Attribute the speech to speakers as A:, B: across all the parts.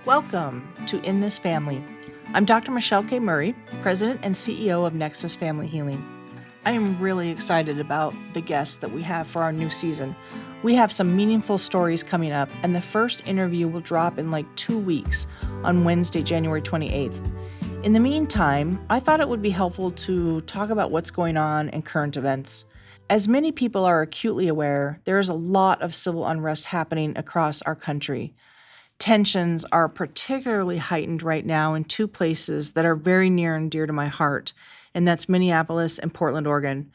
A: Welcome to In This Family. I'm Dr. Michelle K. Murray, President and CEO of Nexus Family Healing. I am really excited about the guests that we have for our new season. We have some meaningful stories coming up, and the first interview will drop in like 2 weeks on Wednesday, January 28th. In the meantime, I thought it would be helpful to talk about what's going on in current events. As many people are acutely aware, there is a lot of civil unrest happening across our country. Tensions are particularly heightened right now in two places that are very near and dear to my heart, and that's Minneapolis and Portland, Oregon.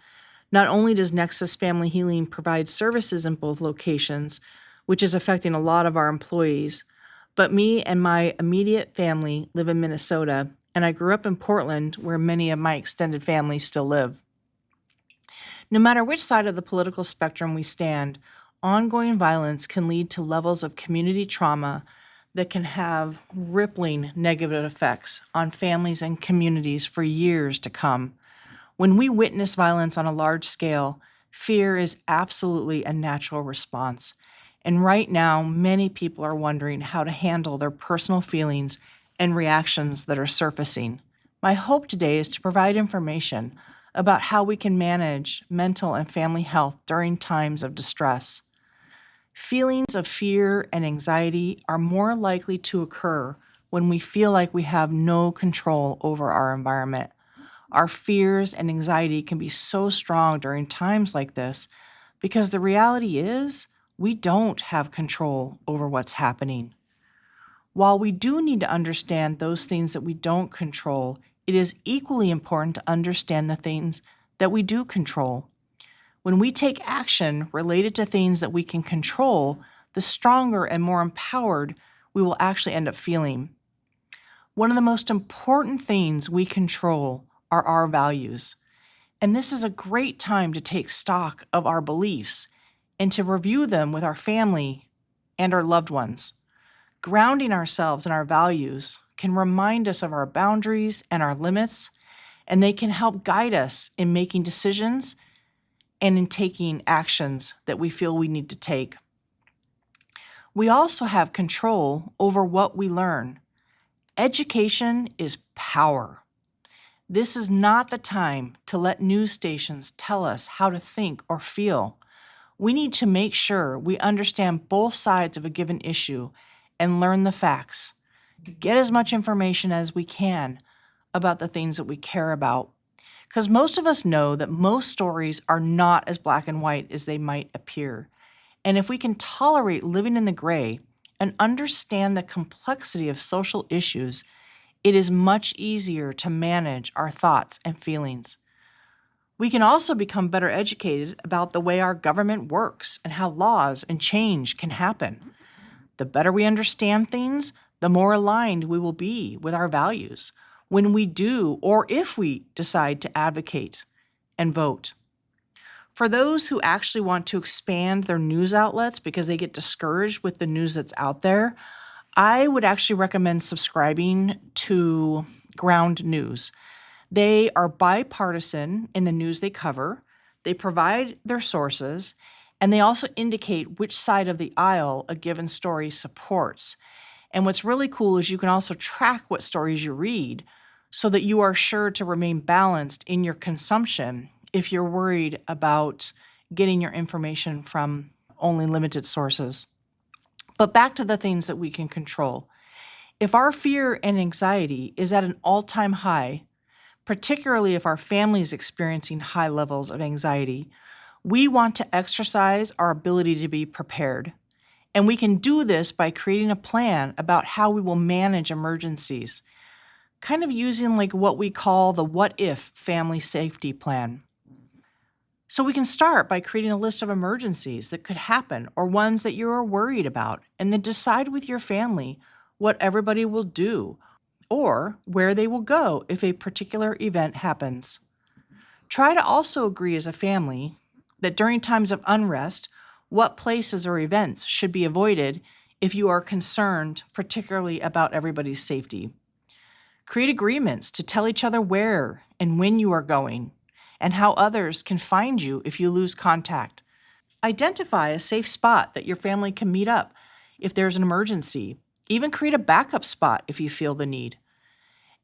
A: Not only does Nexus Family Healing provide services in both locations, which is affecting a lot of our employees, but me and my immediate family live in Minnesota, and I grew up in Portland, where many of my extended family still live. No matter which side of the political spectrum we stand, ongoing violence can lead to levels of community trauma that can have rippling negative effects on families and communities for years to come. When we witness violence on a large scale, fear is absolutely a natural response. And right now, many people are wondering how to handle their personal feelings and reactions that are surfacing. My hope today is to provide information about how we can manage mental and family health during times of distress. Feelings of fear and anxiety are more likely to occur when we feel like we have no control over our environment. Our fears and anxiety can be so strong during times like this because the reality is we don't have control over what's happening. While we do need to understand those things that we don't control, it is equally important to understand the things that we do control. When we take action related to things that we can control, the stronger and more empowered we will actually end up feeling. One of the most important things we control are our values. And this is a great time to take stock of our beliefs and to review them with our family and our loved ones. Grounding ourselves in our values can remind us of our boundaries and our limits, and they can help guide us in making decisions and in taking actions that we feel we need to take. We also have control over what we learn. Education is power. This is not the time to let news stations tell us how to think or feel. We need to make sure we understand both sides of a given issue and learn the facts. Get as much information as we can about the things that we care about. Because most of us know that most stories are not as black and white as they might appear. And if we can tolerate living in the gray and understand the complexity of social issues, it is much easier to manage our thoughts and feelings. We can also become better educated about the way our government works and how laws and change can happen. The better we understand things, the more aligned we will be with our values when we do or if we decide to advocate and vote. For those who actually want to expand their news outlets because they get discouraged with the news that's out there, I would actually recommend subscribing to Ground News. They are bipartisan in the news they cover. They provide their sources, and they also indicate which side of the aisle a given story supports. And what's really cool is you can also track what stories you read so that you are sure to remain balanced in your consumption if you're worried about getting your information from only limited sources. But back to the things that we can control. If our fear and anxiety is at an all-time high, particularly if our family is experiencing high levels of anxiety, we want to exercise our ability to be prepared. And we can do this by creating a plan about how we will manage emergencies, kind of using like what we call the what if family safety plan. So we can start by creating a list of emergencies that could happen or ones that you are worried about, and then decide with your family what everybody will do or where they will go if a particular event happens. Try to also agree as a family that during times of unrest, what places or events should be avoided if you are concerned particularly about everybody's safety. Create agreements to tell each other where and when you are going and how others can find you if you lose contact. Identify a safe spot that your family can meet up if there's an emergency, Even create a backup spot if you feel the need.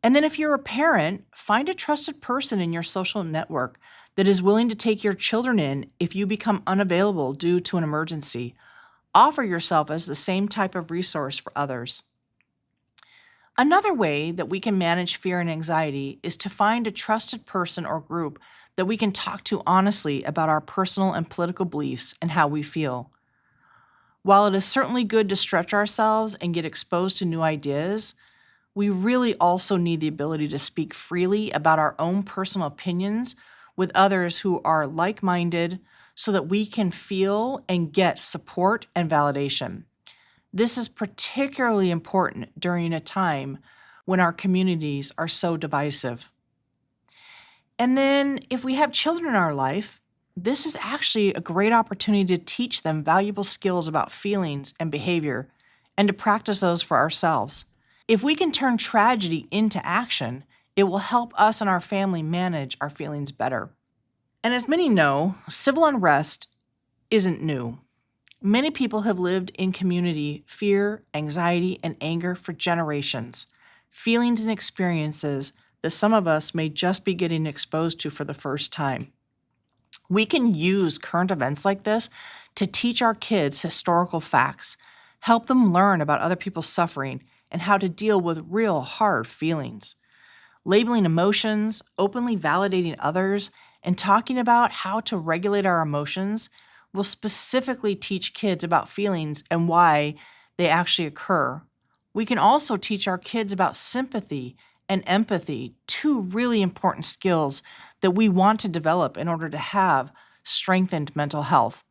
A: And then if you're a parent, find a trusted person in your social network that is willing to take your children in if you become unavailable due to an emergency. Offer yourself as the same type of resource for others. Another way that we can manage fear and anxiety is to find a trusted person or group that we can talk to honestly about our personal and political beliefs and how we feel. While it is certainly good to stretch ourselves and get exposed to new ideas, we really also need the ability to speak freely about our own personal opinions with others who are like-minded so that we can feel and get support and validation. This is particularly important during a time when our communities are so divisive. And then if we have children in our life, this is actually a great opportunity to teach them valuable skills about feelings and behavior and to practice those for ourselves. If we can turn tragedy into action, it will help us and our family manage our feelings better. And as many know, civil unrest isn't new. Many people have lived in community fear, anxiety, and anger for generations, feelings and experiences that some of us may just be getting exposed to for the first time. We can use current events like this to teach our kids historical facts, help them learn about other people's suffering, and how to deal with real hard feelings. Labeling emotions, openly validating others, and talking about how to regulate our emotions will specifically teach kids about feelings and why they actually occur. We can also teach our kids about sympathy and empathy, two really important skills that we want to develop in order to have strengthened mental health.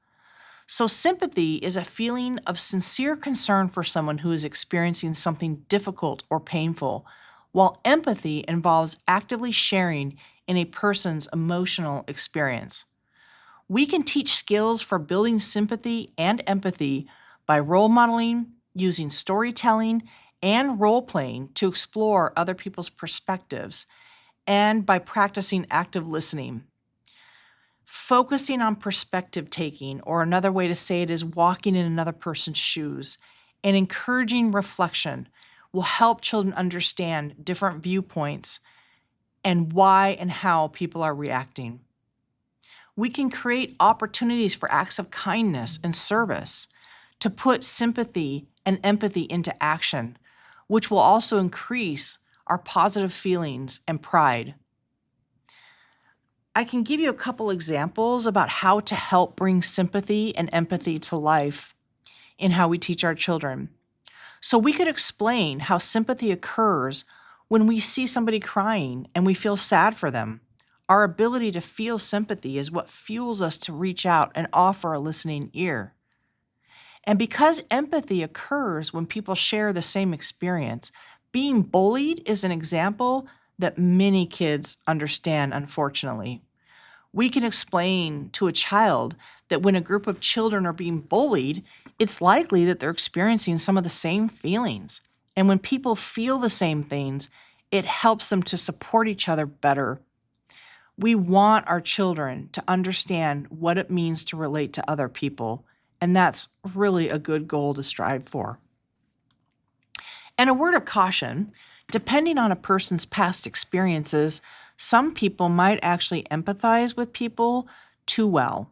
A: So sympathy is a feeling of sincere concern for someone who is experiencing something difficult or painful, while empathy involves actively sharing in a person's emotional experience. We can teach skills for building sympathy and empathy by role modeling, using storytelling, and role-playing to explore other people's perspectives, and by practicing active listening. Focusing on perspective taking, or another way to say it is walking in another person's shoes, and encouraging reflection will help children understand different viewpoints and why and how people are reacting. We can create opportunities for acts of kindness and service to put sympathy and empathy into action, which will also increase our positive feelings and pride. I can give you a couple examples about how to help bring sympathy and empathy to life in how we teach our children. So we could explain how sympathy occurs when we see somebody crying and we feel sad for them. Our ability to feel sympathy is what fuels us to reach out and offer a listening ear. And because empathy occurs when people share the same experience, being bullied is an example that many kids understand, unfortunately. We can explain to a child that when a group of children are being bullied, it's likely that they're experiencing some of the same feelings. And when people feel the same things, it helps them to support each other better. We want our children to understand what it means to relate to other people, and that's really a good goal to strive for. And a word of caution, depending on a person's past experiences, some people might actually empathize with people too well.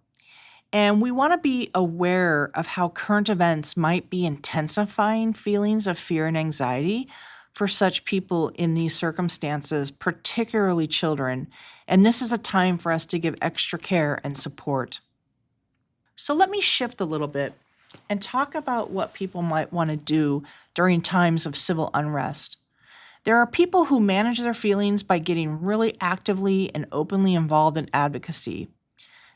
A: And we want to be aware of how current events might be intensifying feelings of fear and anxiety for such people in these circumstances, particularly children. And this is a time for us to give extra care and support. So let me shift a little bit and talk about what people might want to do during times of civil unrest. There are people who manage their feelings by getting really actively and openly involved in advocacy.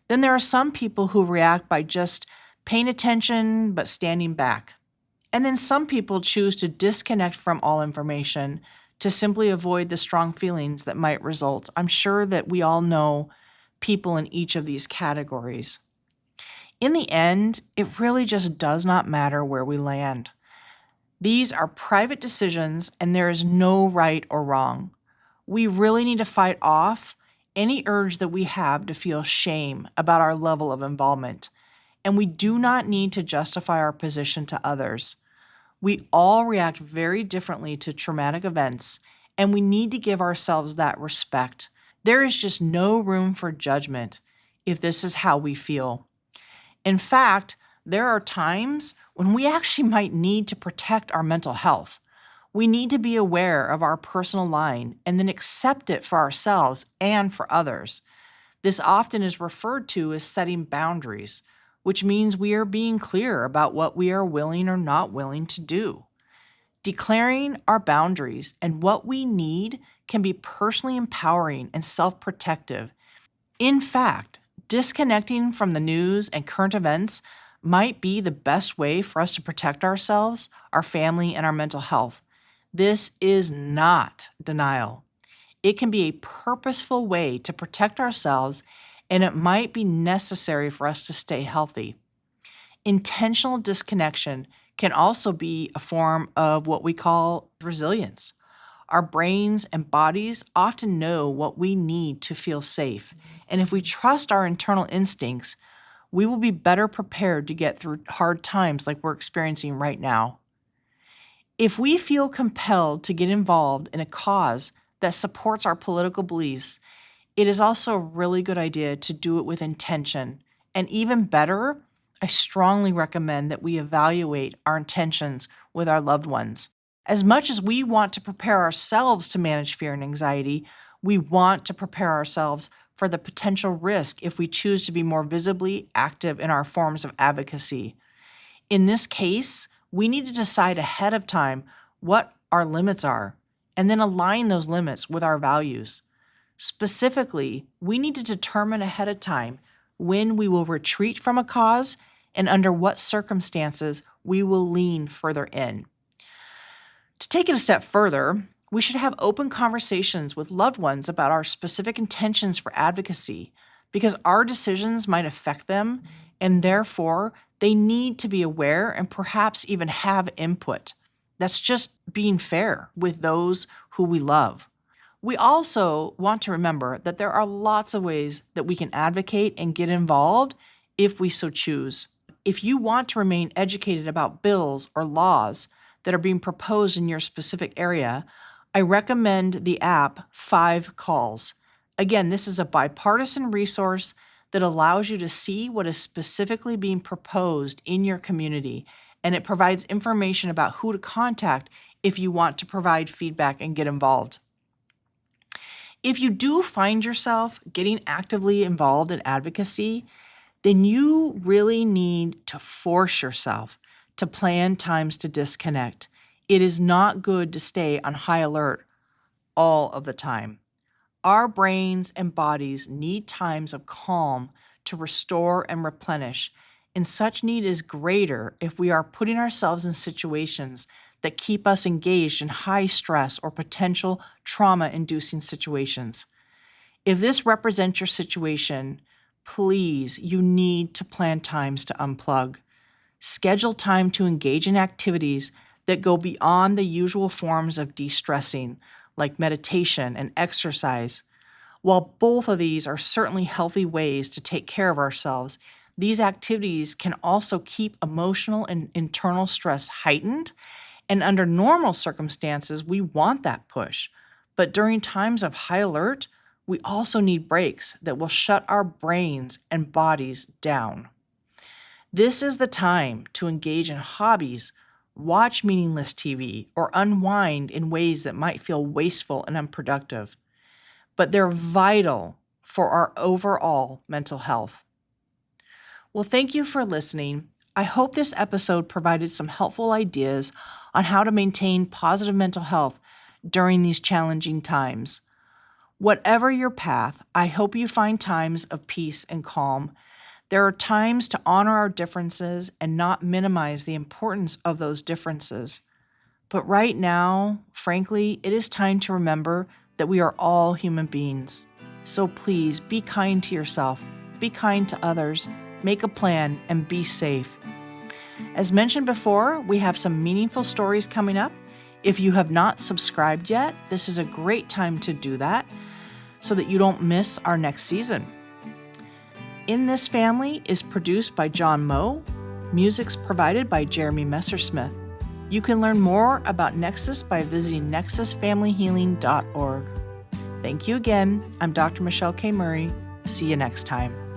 A: Then there are some people who react by just paying attention but standing back. And then some people choose to disconnect from all information to simply avoid the strong feelings that might result. I'm sure that we all know people in each of these categories. In the end, it really just does not matter where we land. These are private decisions and there is no right or wrong. We really need to fight off any urge that we have to feel shame about our level of involvement. And we do not need to justify our position to others. We all react very differently to traumatic events, and we need to give ourselves that respect. There is just no room for judgment if this is how we feel. In fact, there are times when we actually might need to protect our mental health. We need to be aware of our personal line and then accept it for ourselves and for others. This often is referred to as setting boundaries, which means we are being clear about what we are willing or not willing to do. Declaring our boundaries and what we need can be personally empowering and self-protective. In fact, disconnecting from the news and current events might be the best way for us to protect ourselves, our family, and our mental health. This is not denial. It can be a purposeful way to protect ourselves, and it might be necessary for us to stay healthy. Intentional disconnection can also be a form of what we call resilience. Our brains and bodies often know what we need to feel safe, and if we trust our internal instincts, we will be better prepared to get through hard times like we're experiencing right now. If we feel compelled to get involved in a cause that supports our political beliefs, it is also a really good idea to do it with intention. And even better, I strongly recommend that we evaluate our intentions with our loved ones. As much as we want to prepare ourselves to manage fear and anxiety, we want to prepare ourselves for the potential risk if we choose to be more visibly active in our forms of advocacy. In this case, we need to decide ahead of time what our limits are, and then align those limits with our values. Specifically, we need to determine ahead of time when we will retreat from a cause and under what circumstances we will lean further in. To take it a step further, we should have open conversations with loved ones about our specific intentions for advocacy, because our decisions might affect them, and therefore they need to be aware and perhaps even have input. That's just being fair with those who we love. We also want to remember that there are lots of ways that we can advocate and get involved if we so choose. If you want to remain educated about bills or laws that are being proposed in your specific area, I recommend the app 5 Calls. Again, this is a bipartisan resource that allows you to see what is specifically being proposed in your community, and it provides information about who to contact if you want to provide feedback and get involved. If you do find yourself getting actively involved in advocacy, then you really need to force yourself to plan times to disconnect. It is not good to stay on high alert all of the time. Our brains and bodies need times of calm to restore and replenish, and such need is greater if we are putting ourselves in situations that keep us engaged in high stress or potential trauma-inducing situations. If this represents your situation, please, you need to plan times to unplug. Schedule time to engage in activities that go beyond the usual forms of de-stressing, like meditation and exercise. While both of these are certainly healthy ways to take care of ourselves, these activities can also keep emotional and internal stress heightened, and under normal circumstances, we want that push. But during times of high alert, we also need breaks that will shut our brains and bodies down. This is the time to engage in hobbies, watch meaningless TV, or unwind in ways that might feel wasteful and unproductive. But they're vital for our overall mental health. Well, thank you for listening. I hope this episode provided some helpful ideas on how to maintain positive mental health during these challenging times. Whatever your path, I hope you find times of peace and calm. There are times to honor our differences and not minimize the importance of those differences. But right now, frankly, it is time to remember that we are all human beings. So please be kind to yourself, be kind to others, make a plan, and be safe. As mentioned before, we have some meaningful stories coming up. If you have not subscribed yet, this is a great time to do that so that you don't miss our next season. In This Family is produced by John Moe. Music's provided by Jeremy Messersmith. You can learn more about Nexus by visiting nexusfamilyhealing.org. Thank you again. I'm Dr. Michelle K. Murray. See you next time.